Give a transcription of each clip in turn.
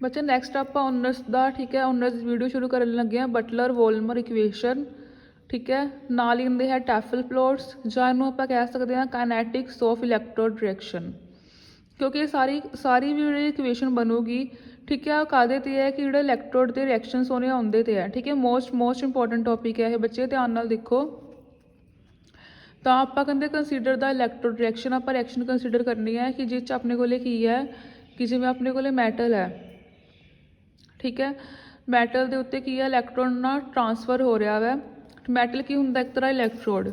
बच्चे नैक्सट आप ऑनर्स का ठीक है ऑनर्स वीडियो शुरू करन लगे हैं बटलर वोल्मर इक्वेशन ठीक है नाल ही ਹੁੰਦੇ ਹੈ ਟੈਫਲ ਪਲੋट्स ਜਾਂ ਇਹਨੂੰ ਆਪਾਂ ਕਹਿ ਸਕਦੇ ਹਾਂ ਕਾਇਨੈਟਿਕਸ ਆਫ ਇਲੈਕਟ੍ਰੋਡ ਡਾਇਰੈਕਸ਼ਨ ਕਿਉਂਕਿ ਇਹ ਸਾਰੀ ਵੀ ਜਿਹੜੀ ਇਕੁਏਸ਼ਨ ਬਣੂਗੀ ਠੀਕ ਹੈ ਉਹ ਕਾਹਦੇ ਤੇ ਹੈ ਕਿ ਜਿਹੜੇ ਇਲੈਕਟ੍ਰੋਡ ਦੇ ਰਿਐਕਸ਼ਨਸ ਹੋਣੇ ਆਉਂਦੇ ਤੇ ਹੈ ਠੀਕ ਹੈ ਮੋਸਟ ਇੰਪੋਰਟੈਂਟ ਟੌਪਿਕ ਹੈ ਇਹ ਬੱਚੇ ਧਿਆਨ ਨਾਲ ਦੇਖੋ ਤਾਂ ਆਪਾਂ ਕਹਿੰਦੇ ਕੰਸੀਡਰ ਦਾ ਇਲੈਕਟ੍ਰੋਡ ਰਿਐਕਸ਼ਨ ਆਪਾਂ ਰਿਐਕਸ਼ਨ ਕੰਸੀਡਰ ਕਰਨੀ ਹੈ ਕਿ ਜਿਸ 'ਚ ਆਪਣੇ ਕੋਲੇ ਕੀ ਹੈ ਕਿ ਜਿਵੇਂ ਆਪਣੇ ਕੋਲੇ ਮੈਟਲ ਹੈ ठीक है मैटल के उत्ते की है इलैक्ट्रॉन ना ट्रांसफर हो रहा है मैटल की होंगे एक तरह इलैक्ट्रोड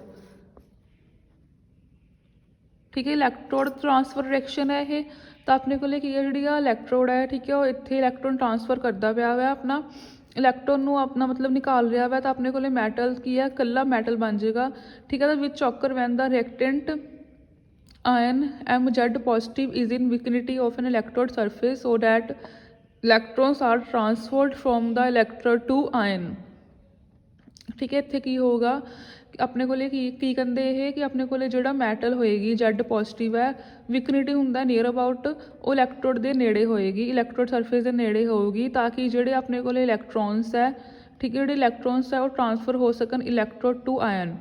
ठीक है इलैक्ट्रोड ट्रांसफर रिएक्शन है ये तो अपने को की है जी इलैक्ट्रोड है ठीक है वो इतने इलैक्ट्रॉन ट्रांसफर करता पाया है अपना इलैक्ट्रॉन को अपना मतलब निकाल रहा है तो अपने को मैटल की है कला मैटल बन जाएगा ठीक है which occur when the reactant ion Mz positive is in vicinity of an electrode surface so that electrons are transferred from the electrode to ion ठीक है इत्थे की होगा अपने को की कहते हैं कि अपने को जो मैटल होएगी Z पॉजिटिव है विकनिटी होंगे नियर अबाउट वो इलैक्ट्रोड के नेड़े होएगी इलैक्ट्रोड सरफेस के नेड़े होगी ताकि जोड़े अपने को इलैक्ट्रॉन्स है ठीक है जो इलैक्ट्रॉन्स है वो ट्रांसफर हो सकन इलैक्ट्रोड टू आयन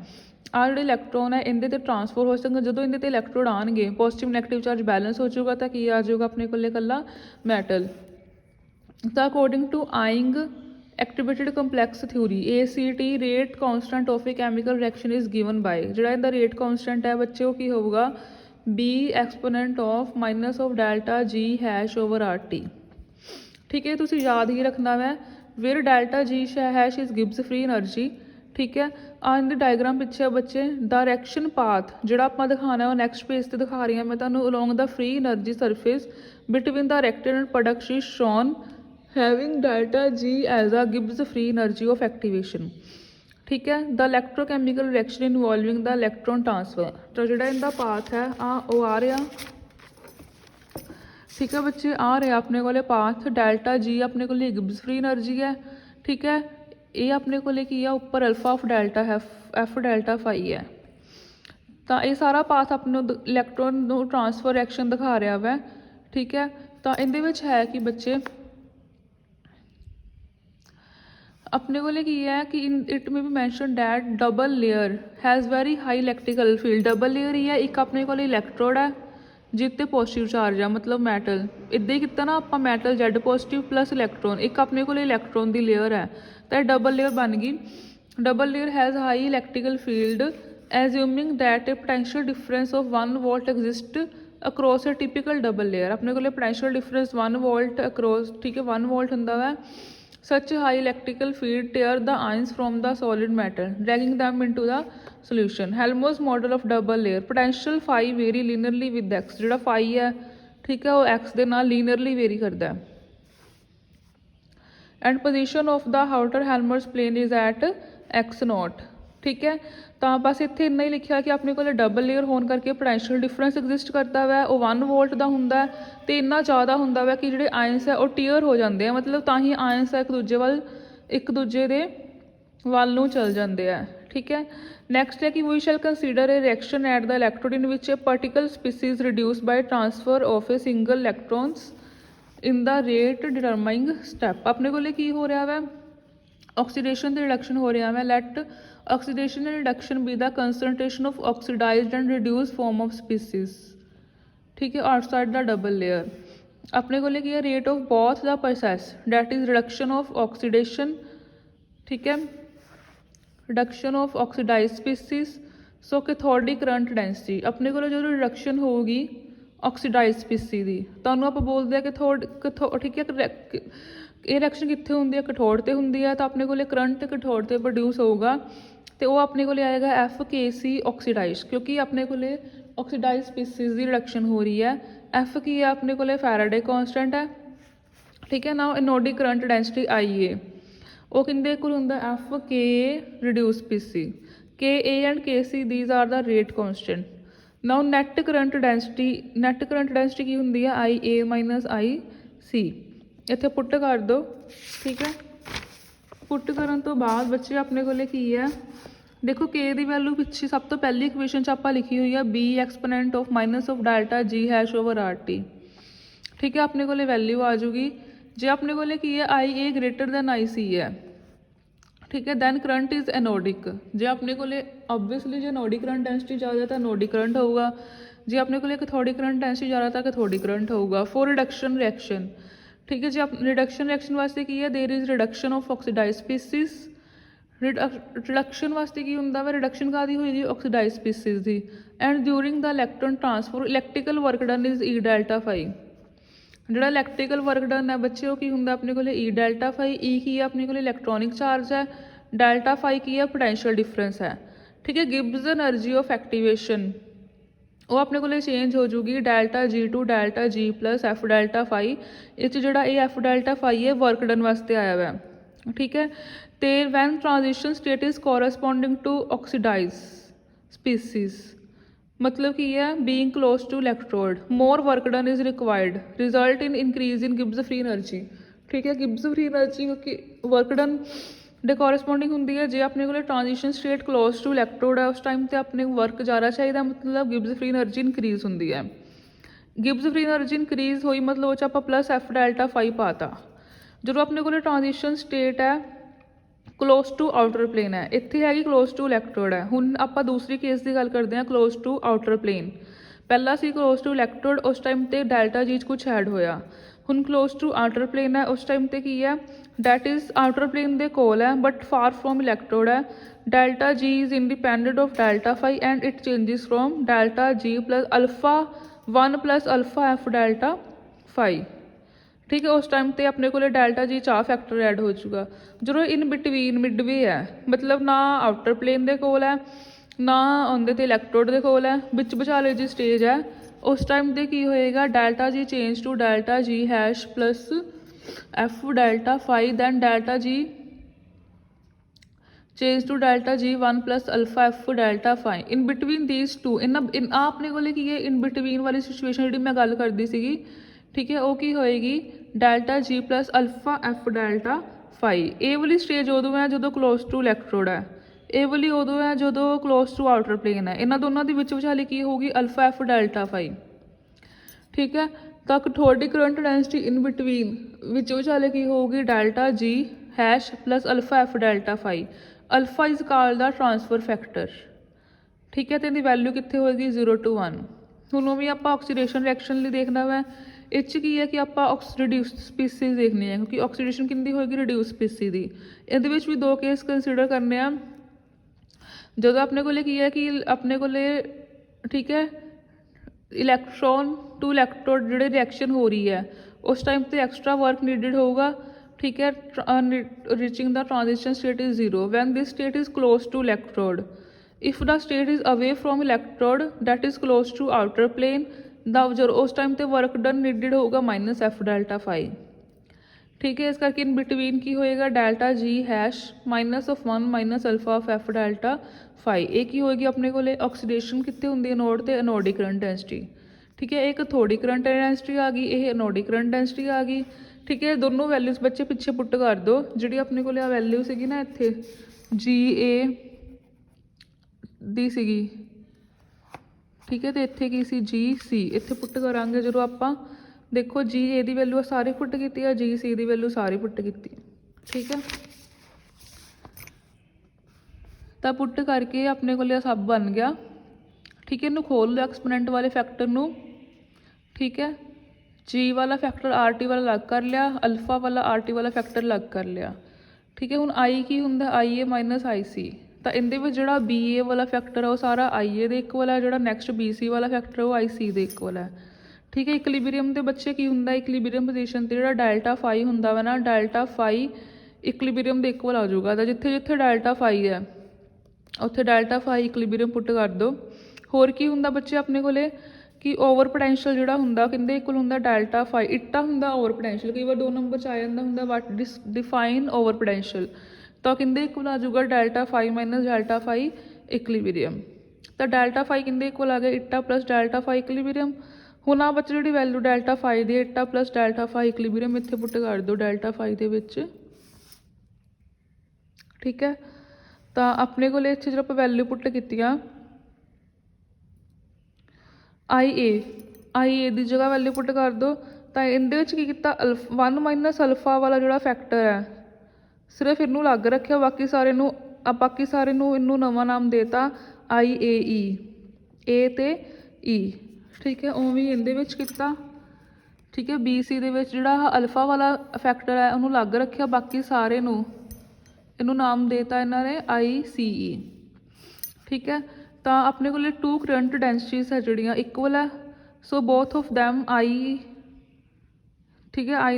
आ जो इलैक्ट्रॉन है इनके ट्रांसफर हो सकन जो इनके इलैक्ट्रोड आएंगे पॉजिटिव नैगेटिव चार्ज बैलेंस हो जाएगा तो की आ जाएगा अपने को कला मैटल तो according to Eyring activated complex theory ACT rate constant of a chemical reaction is given by जोड़ा इनका रेट कॉन्सटेंट है बच्चे वो की होगा B exponent of minus of delta G hash over RT ठीक है तुसी याद ही रखना है where delta G hash is Gibbs free energy ठीक है इन द डायग्राम पिछे बच्चे डायरैक्शन पाथ जोड़ा आप दिखाना है वो नैक्सट पेज से दिखा रही हैं मैं तुहानूं along the free energy surface between the reactant and product is shown having delta G as a Gibbs free energy of activation ठीक है the electrochemical reaction involving the electron transfer तो जोड़ा इनका पाथ है आ रहा ठीक है बच्चे आ रहा अपने को पाथ डेल्टा G अपने को गिब्स फ्री एनर्जी है ठीक है ये अपने को की है उपर अल्फा ऑफ डेल्टा है एफ डेल्टा फाई है तो ये सारा पाथ अपने इलैक्ट्रॉन ट्रांसफर रिएक्शन दिखा रहा है ठीक है तो इहदे है कि बच्चे अपने को की है कि इट में भी mention that double layer has very high electrical field double layer ही है एक अपने को इलैक्ट्रोड है जिते पॉजिटिव चार्ज है मतलब मैटल इदा ही किया ना आप metal Z positive plus electron एक अपने को इलैक्ट्रॉन की लेयर है तो डबल लेयर बन गई double layer has high electrical field assuming that A potential difference of 1 volt exist across A typical double layer अपने को पोटेंशियल डिफरेंस 1 वोल्ट अक्रॉस ठीक है 1 वोल्ट होंगे वै such high electrical field tear the ions from the solid metal dragging them into the solution Helmholtz model of double layer potential phi vary linearly with x जोड़ा phi है ठीक है वो x ਦੇ ਨਾਲ linearly vary करता है and position of the outer Helmholtz plane is at x naught ठीक है तो बस इतने इन्ना ही लिखा कि अपने को डबल लेयर होने करके पोटेंशियल डिफरेंस एग्जिस्ट करता है वो 1 वोल्ट का होंगे तो इन्ना ज़्यादा होंगे वै कि जो आयंस है वो टीयर हो जाते हैं मतलब ता ही आयंस एक दूजे के वाल नूं चल जाते हैं ठीक है नैक्सट है कि we shall consider a reaction at the electrode in which a particle species reduce by transfer of a single electrons in the rate determining step अपने को की हो रहा है ऑक्सीडेशन से रिडक्शन हो रहा है let oxidation and reduction be the concentration of oxidised and reduce form of species ठीक है आउटसाइड द डबल लेयर अपने को की है rate of both the process that is reduction of oxidation ठीक है reduction of oxidise species so cathodic current density अपने को जो रिडक्शन होगी ऑक्सीडाइज स्पीसी की तो आप बोलते हैं कैथोड ठीक है ये रिएक्शन कितने होंगी है कैथोड से होंगी है तो अपने को करंट कैथोड से प्रोड्यूस होगा तो वो अपने को आएगा FKC ऑक्सीडाइज क्योंकि अपने को ऑक्सीडाइज स्पीसीज की रिडक्शन हो रही है F की है अपने को फैराडे कॉन्सटेंट है ठीक है ना एनोडिक करंट डेंसिटी IA वो किंदे को होंगे FK reduce species KA and KC these are the rate constant now net current density की होंगी है IA माइनस IC इत्थे पुट कर दो ठीक है पुट करन तो बाद बच्चे अपने को की है देखो के दी वैल्यू पिछे सब तो पहली इक्वेशन आप लिखी हुई है B exponent of minus of delta G hash over RT ठीक है अपने को वैल्यू आ जाऊगी जे अपने को की है आई ए ग्रेटर दैन आई सी है, ठीक है, दैन करंट इज एनोडिक। जे अपने को ऑब्वियसली जो एनोडिक करंट डेंसिटी ज़्यादा तो एनोडिक करंट होगा, जे अपने को कैथोडिक करंट डेंसिटी ज़्यादा तो कैथोडिक करंट होगा। फॉर रिडक्शन रिएक्शन, ठीक है, जो रिडक्शन रिएक्शन वास्ते की है there is reduction of oxidise species. Reduction वास्ते की होंदा वा, रिडक्शन कादी होएगी ऑक्सीडाइज स्पीसीज की। And during the electron transfer electrical work done is E delta phi. जो इलैक्ट्रिकल वर्क डन है बच्चे वो की होंदा अपने को ई डेल्टा फाई। ई की है अपने को इलैक्ट्रॉनिक चार्ज है, डेल्टा फाई की है पोटेंशियल डिफरेंस है, ठीक है। गिब्स एनर्जी ऑफ एक्टिवेशन वो अपने को चेंज हो जूगी delta G to delta G plus F delta phi. इस जोड़ा ये एफ डेल्टा फाई है वर्क डन वास्ते आया हुआ है, ठीक है। तो when transition state is corresponding to oxidise species, मतलब की है being close to electrode more work done is required result in increase in Gibbs free energy, ठीक है। गिब्स फ्री एनर्जी क्योंकि वर्क डन ਦੇ ਕੋਰਸਪੋਂਡਿੰਗ ਹੁੰਦੀ ਹੈ। ਜੇ ਆਪਣੇ ਕੋਲ ट्रांजिशन स्टेट क्लोज टू इलैक्ट्रोड है उस टाइम ਤੇ ਆਪਣੇ वर्क ज़्यादा चाहिए, मतलब गिब्स फ्री एनर्जी इंक्रीज ਹੁੰਦੀ है। गिब्स फ्री एनर्जी इंक्रीज हुई मतलब ਉਹ 'ਚ ਆਪਾਂ प्लस एफ डेल्टा फाई पाता। ਜਦੋਂ ਆਪਣੇ ਕੋਲ ट्रांजिशन स्टेट है क्लोज टू आउटर प्लेन है, ਇੱਥੇ ਹੈਗੀ क्लोज टू इलैक्ट्रोड है। ਹੁਣ ਆਪਾਂ ਦੂਸਰੀ ਕੇਸ ਦੀ ਗੱਲ ਕਰਦੇ ਹਾਂ क्लोज टू आउटर प्लेन। ਪਹਿਲਾਂ ਸੀ क्लोज टू इलैक्ट्रोड उस टाइम ਤੇ डेल्टा जी कुछ ऐड होया। ਹੁਣ क्लोज टू आउटर प्लेन है उस टाइम ਤੇ ਕੀ ਹੈ डैट इज आउटर प्लेन दे कोल है बट फार फ्रॉम इलैक्ट्रोड है। Delta G is independent of delta phi and it changes from delta G plus alpha 1 plus alpha F delta phi, ठीक है। उस टाइम ते अपने को डेल्टा जी चाह फैक्टर ऐड हो चुका। जो इन बिटवीन मिडवे है मतलब ना आउटर प्लेन दे कोल है ना उनके ते इलैक्ट्रोड दे कोल है, बिच विचाले जी स्टेज है। उस टाइम ते की होएगा delta G change to delta G hash plus F delta phi then delta G change to delta G 1 plus alpha F delta phi. In between these two इन अपने को की है इन बिटवीन वाली सिचुएशन जी मैं गल करती सी, ठीक है। वो की होएगी delta G plus alpha F delta phi. ये वाली स्टेज उदों है जो क्लोज टू इलैक्ट्रोड है, ये वाली उदों है जो क्लोज टू आउटर प्लेन है। इन्होंने दोनों की विचाले की होगी अल्फा एफ डेल्टा फाई, ठीक है। तो cathodic current density in between विचाले की होगी delta G hash plus alpha F delta phi. Alpha is called the transfer factor, ठीक है। तो इसकी वैल्यू कितने होएगी 0 to 1। हुण भी आप ऑक्सीडेशन रिएक्शन लिए देखना वा, इस की है कि आप रिड्यूस स्पीसीज देखनी है क्योंकि ऑक्सीडेशन किंदी होएगी रिड्यूस स्पीसी की। ये भी दो केस कंसीडर करने हैं। जो अपने को की है कि अपने को, ठीक है, इलैक्ट्रॉन टू इलैक्ट्रोड जो रिएक्शन हो रही है उस टाइम पे एक्सट्रा वर्क नीडिड होगा, ठीक है। Reaching the transition state is 0 when this state is close to electrode. If the state is away from electrode that is close to outer plane the जो उस टाइम पे work done needed होगा minus F delta phi, ठीक है। इस करके in between की होएगा delta G hash minus of 1 minus alpha of F delta phi. ये की होएगी अपने को ऑक्सीडेशन कितने होंगी एनोड ते एनोडिक करंट डेंसिटी, ठीक है। एक कैथोडिक करंट डेंसिटी आ गई, ये एनोडिक करंट डेंसिटी आ गई, ठीक है। दोनों वैल्यूज बच्चे पिछे पुट कर दो जी अपने को वैल्यू सी ना इत्थे जी ए दी सी, ठीक है। तो इत्थे की सी जी सी इत्थे पुट करांगे जो आप देखो जी ए दी वैल्यू सारी पुट की है, जी सी दी वैल्यू सारी पुट की, ठीक है। तो पुट करके अपने को सब बन गया, ठीक है। इनू खोल लो एक्सपोनेंट वाले फैक्टर नू, ठीक है। जी वाला फैक्टर आर टी वाला अलग कर लिया, अल्फा वाला आर टी वाला फैक्टर अलग कर लिया, ठीक है। हुण आई की हुंदा आई ए माइनस आई सी। तो इहदे विच जिहड़ा बी ए वाला फैक्टर है वो सारा आई ए दे इक्वल है, जिहड़ा नैक्सट बी सी वाला फैक्टर है वो आई सी दे इक्वल है, ठीक है। इक्विलिब्रियम के बच्चे की हुंदा इक्विलिब्रियम पोजीशन ते जिहड़ा डेल्टा फाई हुंदा वा ना डेल्टा फाई इक्विलिब्रियम के इक्वल आ जाऊगा। तो जिथे जिथे डेल्टा फाई है उत्थे डेल्टा फाई इक्विलिब्रियम पुट कर दो। होर की हुंदा बच्चे अपने को कि ओवर पोटेंशियल जिहड़ा हुंदा किंदे इक्वल हुंदा डेल्टा फाई इट्टा हुंदा ओवर पोटेंशियल। कई बार 2 नंबर च आ जांदा हुंदा वट डिफाइन ओवर पोटेंशियल, तो किंदे इक्वल आ जाऊगा delta phi minus delta phi equilibrium. तो डेल्टा फाई किंदे इक्वल आ गया eta plus delta phi equilibrium. हुण आ बच्चे जिहड़ी वैल्यू डेल्टा फाई दी eta plus delta phi equilibrium इत्थे पुट कर दो डेल्टा फाई दे विच, ठीक है। तो अपने को इत्थे जो आपां वैल्यू पुट कीतियां आई ए दी जगह वैल्यू पुट कर दो ਤਾਂ ਇਹਦੇ ਵਿੱਚ ਕੀ ਕੀਤਾ 1 ਮਾਈਨਸ ਅਲਫਾ ਵਾਲਾ ਜਿਹੜਾ ਫੈਕਟਰ ਹੈ ਸਿਰਫ ਇਹਨੂੰ ਅਲੱਗ ਰੱਖਿਆ, ਬਾਕੀ ਸਾਰੇ ਨੂੰ ਇਹਨੂੰ ਨਵਾਂ ਨਾਮ ਦੇਤਾ IAE, A ਤੇ E। ਠੀਕ ਹੈ, ਉਵੇਂ ਇਹਦੇ ਵਿੱਚ ਕੀਤਾ। ਠੀਕ ਹੈ, BC ਦੇ ਵਿੱਚ ਜਿਹੜਾ ਅਲਫਾ ਵਾਲਾ ਫੈਕਟਰ ਹੈ ਉਹਨੂੰ ਅਲੱਗ ਰੱਖਿਆ, ਬਾਕੀ ਸਾਰੇ ਨੂੰ ਇਹਨੂੰ ਨਾਮ ਦੇਤਾ ਇਹਨਾਂ ਨੇ ICE। ਠੀਕ ਹੈ, ਤਾਂ ਆਪਣੇ ਕੋਲ 2 ਕਰੰਟ ਡੈਂਸਿਟੀਜ਼ ਹੈ ਜਿਹੜੀਆਂ ਇਕੁਅਲ ਹੈ, ਸੋ ਬੋਥ ਆਫ ਦੈਮ ਠੀਕ ਹੈ I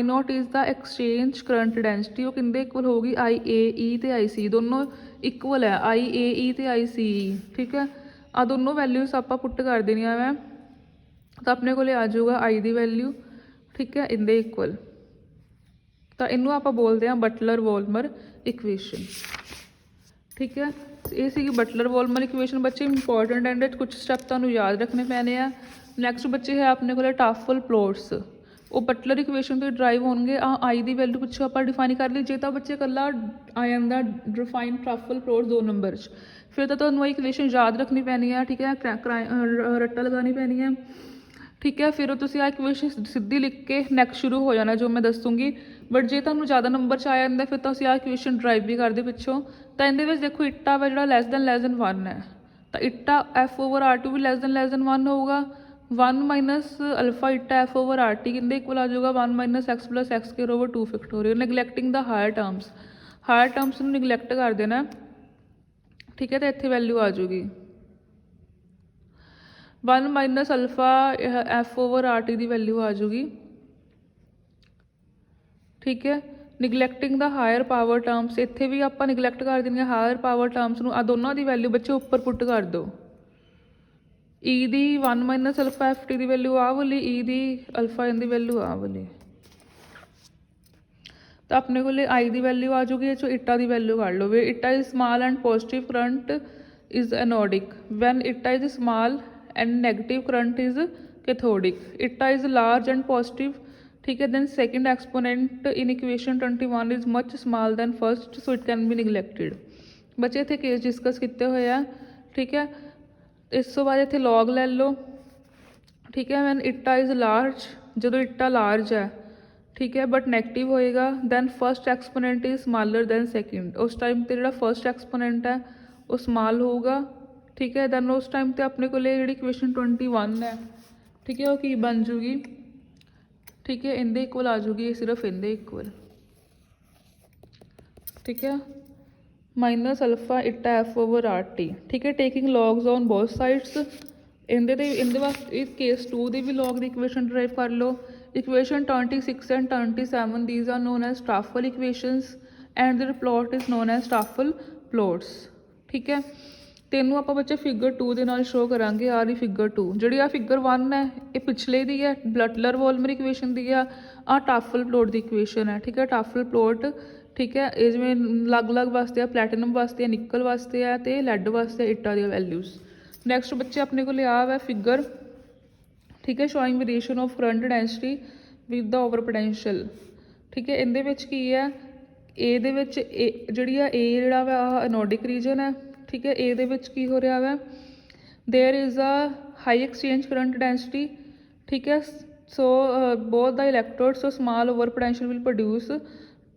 note is the exchange current density, ਉਹ ਕਿੰਦੇ ਇਕੁਅਲ ਹੋਊਗੀ IAE ਤੇ ICE, ਦੋਨੋਂ ਇਕੁਅਲ ਹੈ IAE ਤੇ ICE। ਠੀਕ ਹੈ, ਆ ਦੋਨੋਂ ਵੈਲਿਊਜ਼ ਆਪਾਂ ਪੁੱਟ ਕਰ ਦੇਣੀਆਂ ਵੈ, ਤਾਂ ਆਪਣੇ ਕੋਲ ਆ ਜਾਊਗਾ I ਦੀ ਵੈਲਿਊ। ਠੀਕ ਹੈ, ਇਹਦੇ ਇਕੁਅਲ, ਤਾਂ ਇਹਨੂੰ ਆਪਾਂ ਬੋਲਦੇ ਹਾਂ ਬਟਲਰ ਵੋਲਮਰ ਇਕੁਏਸ਼ਨ। ਠੀਕ ਹੈ, ਇਹ ਸੀਗੀ ਬਟਲਰ ਵੋਲਮਰ ਇਕੁਏਸ਼ਨ। ਬੱਚੇ ਇੰਪੋਰਟੈਂਟ ਐਂਡ ਕੁਝ ਸਟੈਪ ਤੁਹਾਨੂੰ ਯਾਦ ਰੱਖਣੇ ਪੈਣੇ ਆ। ਨੈਕਸਟ ਬੱਚੇ ਹੈ ਆਪਣੇ ਕੋਲ ਟਾਫਲ ਪਲੋਟਸ, ਉਹ ਬਟਲਰ ਇਕੁਏਸ਼ਨ ਤੋਂ ਡਰਾਈਵ ਹੋਣਗੇ। I ਦੀ ਵੈਲਿਊ ਪਿੱਛੋਂ ਆਪਾਂ ਡਿਫਾਈਨ ਕਰ ਲਈ। ਜੇ ਤਾਂ ਬੱਚੇ ਇਕੱਲਾ ਆ ਜਾਂਦਾ ਡਿਫਾਈਨ ਟਾਫਲ ਪਲੋਟਸ 2 ਨੰਬਰ 'ਚ, ਫਿਰ ਤਾਂ ਤੁਹਾਨੂੰ ਇਹ ਇਕੁਏਸ਼ਨ ਯਾਦ ਰੱਖਣੀ ਪੈਣੀ ਹੈ। ਠੀਕ ਹੈ, ਰੱਟਾ ਲਗਾਉਣੀ ਪੈਣੀ ਹੈ। ਠੀਕ ਹੈ, ਫਿਰ ਤੁਸੀਂ ਆ ਇਕੁਏਸ਼ਨ ਸਿੱਧੀ ਲਿਖ ਕੇ ਨੈਕਸਟ ਸ਼ੁਰੂ ਹੋ ਜਾਣਾ ਜੋ ਮੈਂ ਦੱਸੂਗੀ। ਬਟ ਜੇ ਤੁਹਾਨੂੰ ਜ਼ਿਆਦਾ ਨੰਬਰ 'ਚ ਆ ਜਾਂਦਾ ਫਿਰ ਤਾਂ ਤੁਸੀਂ ਆ ਇਕੁਏਸ਼ਨ ਡਰਾਈਵ ਵੀ ਕਰਦੇ ਪਿੱਛੋਂ। ਤਾਂ ਇਹਦੇ ਵਿੱਚ ਦੇਖੋ ਇੱਟਾ ਵਾ ਜਿਹੜਾ ਲੈਸ ਦੈਨ 1 ਹੈ, ਤਾਂ ਇੱਟਾ F/R2 ਵੀ ਲੈਸ ਦੈਨ 1 ਹੋਊਗਾ। 1 ਮਾਈਨਸ ਅਲਫਾ ਇੱਟਾ F/RT ਕਿੰਦੇ ਇਕੁਅਲ ਆ ਜਾਊਗਾ 1 minus x plus x square over 2 factorial. ਨੈਗਲੈਕਟਿੰਗ ਦਾ ਹਾਇਰ ਟਰਮਸ ਨੂੰ ਨਿਗਲੈਕਟ ਕਰ ਦੇਣਾ। ਠੀਕ ਹੈ, ਤਾਂ ਇੱਥੇ ਵੈਲਿਊ ਆ ਜਾਊਗੀ 1 ਮਾਈਨਸ ਅਲਫਾ F/RT ਦੀ ਵੈਲਿਊ ਆ ਜਾਊਗੀ। ਠੀਕ ਹੈ, ਨਿਗਲੈਕਟਿੰਗ ਦਾ ਹਾਇਰ ਪਾਵਰ ਟਰਮਸ, ਇੱਥੇ ਵੀ ਆਪਾਂ ਨਿਗਲੈਕਟ ਕਰ ਦੇਣੀਆਂ ਹਾਇਰ ਪਾਵਰ ਟਰਮਸ ਨੂੰ। ਆ ਦੋਨਾਂ ਦੀ ਵੈਲਿਊ ਬੱਚੇ ਉੱਪਰ ਪੁੱਟ ਕਰ ਦਿਓ। E ਦੀ 1 ਮਾਈਨਸ ਅਲਫਾ FT ਦੀ ਵੈਲਿਊ ਆ ਵਾਲੀ, E ਦੀ ਅਲਫਾ N ਦੀ ਵੈਲਿਊ ਆ ਵਾਲੀ। ਤਾਂ ਆਪਣੇ ਕੋਲ I ਦੀ ਵੈਲਿਊ ਆ ਜਾਊਗੀ। ਇਹ 'ਚੋਂ ਇੱਟਾ ਦੀ ਵੈਲਿਊ ਕੱਢ ਲਓ। Eta is small and positive current is anodic, when eta is small and negative current is cathodic. Eta is large and positive. ਠੀਕ ਹੈ, then second exponent in equation 21 is much smaller than first, so it can be neglected। ਬੱਚੇ ਇੱਥੇ case discuss ਕੀਤੇ ਹੋਏ ਆ। ਠੀਕ ਹੈ, ਇਸ ਤੋਂ ਬਾਅਦ ਇੱਥੇ log ਲੈ ਲਓ। ਠੀਕ ਹੈ, when ਇੱਟਾ ਇਜ਼ ਲਾਰਜ, ਜਦੋਂ ਇੱਟਾ ਲਾਰਜ ਹੈ ਠੀਕ ਹੈ ਬਟ ਨੈਗੇਟਿਵ ਹੋਏਗਾ, then first exponent is smaller than second, ਉਸ ਟਾਈਮ 'ਤੇ ਜਿਹੜਾ ਫਸਟ ਐਕਸਪੋਨੈਂਟ ਹੈ ਉਹ ਸਮਾਲ ਹੋਊਗਾ। ਠੀਕ ਹੈ, then ਉਸ ਟਾਈਮ 'ਤੇ ਆਪਣੇ ਕੋਲ ਜਿਹੜੀ ਇਕੁਏਸ਼ਨ 21 ਹੈ ਠੀਕ ਹੈ ਉਹ ਕੀ ਬਣ ਜੂਗੀ। ਠੀਕ ਹੈ, ਇਹਦੇ ਇਕੁਅਲ ਆ ਜੂਗੀ, ਸਿਰਫ ਇਹਦੇ ਇਕੁਅਲ। ਠੀਕ ਹੈ, ਮਾਈਨਸ ਅਲਫਾ ਇੱਟਾ F/RT। ਠੀਕ ਹੈ, taking logs on both sides. ਇਹਦੇ ਵਾਸਤੇ ਇਸ ਕੇਸ 2 ਦੀ ਵੀ ਲੌਗ ਦੀ ਇਕੁਏਸ਼ਨ ਡਰਾਈਵ ਕਰ ਲਓ। Equation 26 and 27 these are known as Tafel equations and their plot is known as Tafel plots। ਠੀਕ ਹੈ, ਤੈਨੂੰ ਆਪਾਂ ਬੱਚੇ ਫਿਗਰ 2 ਦੇ ਨਾਲ ਸ਼ੋ ਕਰਾਂਗੇ। ਆ ਰਹੀ ਫਿਗਰ 2, ਜਿਹੜੀ ਆ ਫਿਗਰ 1 ਹੈ ਇਹ ਪਿਛਲੇ ਦੀ ਹੈ, ਬਟਲਰ ਵੋਲਮਰ ਇਕੁਏਸ਼ਨ ਦੀ ਆ। ਟਾਫਲ ਪਲੋਟ ਦੀ ਇਕੁਏਸ਼ਨ ਹੈ। ਠੀਕ ਹੈ, ਟਾਫਲ ਪਲੋਟ ਠੀਕ ਹੈ, ਇਹ ਜਿਵੇਂ ਅਲੱਗ ਵਾਸਤੇ ਆ, ਪਲੈਟੀਨਮ ਵਾਸਤੇ ਆ, ਨਿਕਲ ਵਾਸਤੇ ਆ ਅਤੇ ਲੈਡ ਵਾਸਤੇ ਇੱਟਾਂ ਦੀਆਂ ਵੈਲਿਊਜ਼। ਨੈਕਸਟ ਬੱਚੇ ਆਪਣੇ ਕੋਲ ਆ ਵਾ ਫਿਗਰ। ਠੀਕ ਹੈ, showing variation of current density with the over potential. ਠੀਕ ਹੈ, ਇਹਦੇ ਵਿੱਚ ਕੀ ਹੈ, ਇਹਦੇ ਵਿੱਚ ਜਿਹੜੀ ਆ ਜਿਹੜਾ ਵਾ ਆਹ ਐਨੋਡਿਕ ਰੀਜਨ ਹੈ। ਠੀਕ ਹੈ, ਇਹਦੇ ਵਿੱਚ ਕੀ ਹੋ ਰਿਹਾ ਵਾ, there is a high exchange current density. ਠੀਕ ਹੈ, so both the electrode, so small over potential will produce.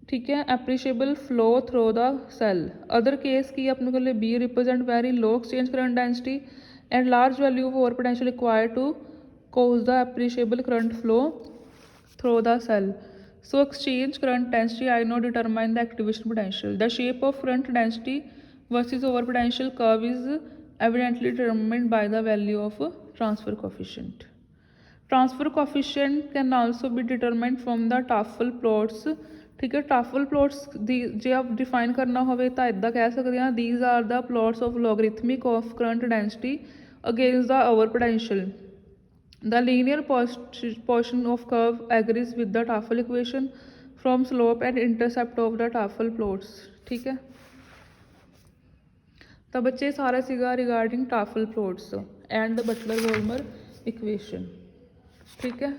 ਠੀਕ ਹੈ, appreciable flow through the cell. Other case ਕੀ ਆਪਣੇ ਕੋਲ B represent very low exchange current density and large value of over potential required to cause the appreciable current flow through the cell। So exchange current density I know determine the activation potential। The shape of current density versus over potential curve is evidently determined by the value of transfer coefficient। Transfer coefficient can also be determined from the Tafel plots। ठीक है, Tafel plots ਦੀ ਜੇ ਆਪ define ਕਰਨਾ ਹੋਵੇ ਤਾਂ ਇੱਦਾਂ ਕਹਿ ਸਕਦੇ ਹਾਂ, these are the plots of logarithmic of current density against the over potential। The linear portion of curve agrees with the Tafel equation from slope and intercept of the Tafel plots। ठीक है, ਤਾਂ ਬੱਚੇ ਸਾਰਾ ਸੀਗਾ regarding Tafel plots and the Butler-Volmer equation। ठीक है।